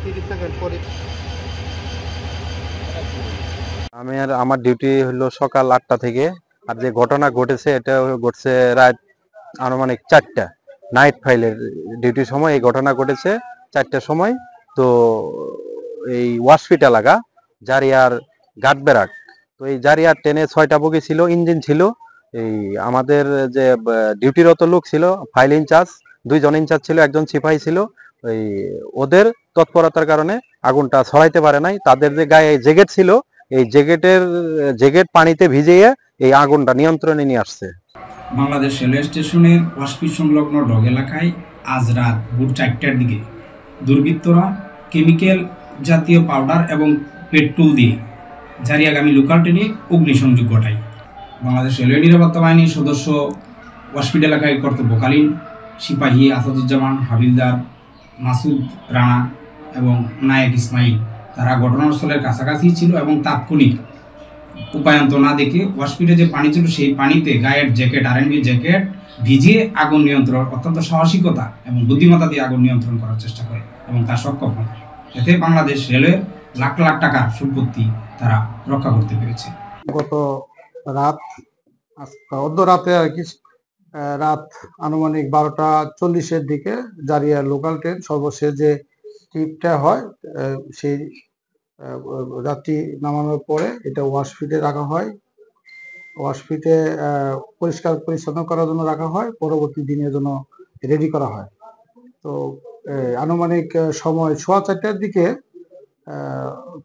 30 second পরে। আমার duty হলো সকাল 8টা থেকে। আর যে ঘটনা ঘটেছে এটা ঘটছে রাত আনুমানিক 4টা, নাইট ফাইলের ডিউটির সময় এই ঘটনা ঘটেছে 4টার সময়। তো এই ওয়াশফিট এলাকা জারিয়ার গাটবেরাক, তো এই জারিয়ার ট্রেনে 6টা বগি ছিল, ইঞ্জিন ছিল। এই আমাদের যে ডিউটিরত লোক ছিল, ফাইল ইনচার্জ, 2জন ইনচার্জ ছিল, একজন সিপাহী ছিল। ওই ওদের তৎপরতার কারণে আগুনটা ছড়াইতে পারে নাই। তাদের যে গায়ে জ্যাকেট ছিল, এই জ্যাকেট পানিতে ভিজিয়ে এই আগুনটা নিয়ন্ত্রণে নিয়ে আসছে। বাংলাদেশ রেলওয়ে স্টেশনের ওয়াশফিট সংলগ্ন ডগ এলাকায় আজ রাত ভোর 4টার দিকে দুর্বৃত্তরা কেমিক্যাল জাতীয় পাউডার এবং পেট্রোল দিয়ে জারিয়াগামী লোকাল ট্রেনে অগ্নিসংযোগ ঘটায়। বাংলাদেশ রেলওয়ে নিরাপত্তা বাহিনীর সদস্য ওয়াশফিট এলাকায় কর্তব্যকালীন সিপাহী আসাদুজ্জামান, হাবিলদার মাসুদ রানা এবং নায়েক ইসমাইল তারা ঘটনাস্থলের কাছাকাছি ছিল এবং তাৎক্ষণিক উপায়ন্ত না দেখে ওয়াশফিটে যে পানি ছিল সেই পানিতে গায়ের জ্যাকেট, আরএনবি জ্যাকেট ভিজিয়ে আগুন নিয়ন্ত্রণ, অত্যন্ত সাহসিকতা এবং বুদ্ধিমত্তা দিয়ে আগুন নিয়ন্ত্রণ করার চেষ্টা করে এবং তা সক্ষম হয়। এতে বাংলাদেশ রেলওয়ের লাখ লাখ টাকার সম্পত্তি তারা রক্ষা করতে পেরেছে। গত রাত অর্ধরাতে আর কি, রাত আনুমানিক 12টা 40-এর দিকে জারিয়ার লোকাল ট্রেন সর্বশেষ যে ট্রিপটা হয়, সেই যাত্রী নামানোর পরে এটা ওয়াশফিটে রাখা হয়। ওয়াশফিটে পরিষ্কার পরিচ্ছন্ন করার জন্য রাখা হয়, পরবর্তী দিনের জন্য রেডি করা হয়। তো আনুমানিক সময় 4:15টার দিকে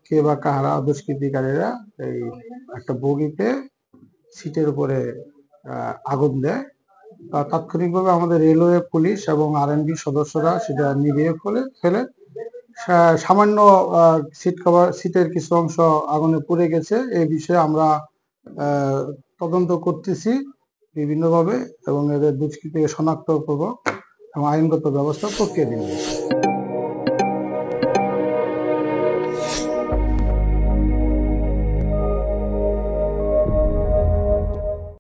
কে বা কাহারা দুষ্কৃতিকারীরা এই একটা বগিতে সিটের উপরে আগুন দেয়। তাৎক্ষণিকভাবে আমাদের রেলওয়ে, পুলিশ এবং আরএনবি সদস্যরা সেটা নিভিয়ে ফেলে। সামান্য সিটের কিছু অংশ আগুনে পুড়ে গেছে। এই বিষয়ে আমরা তদন্ত করতেছি বিভিন্নভাবে এবং এদের দুষ্কৃতীকে শনাক্ত করব এবং আইনগত ব্যবস্থা প্রক্রিয়া দিব।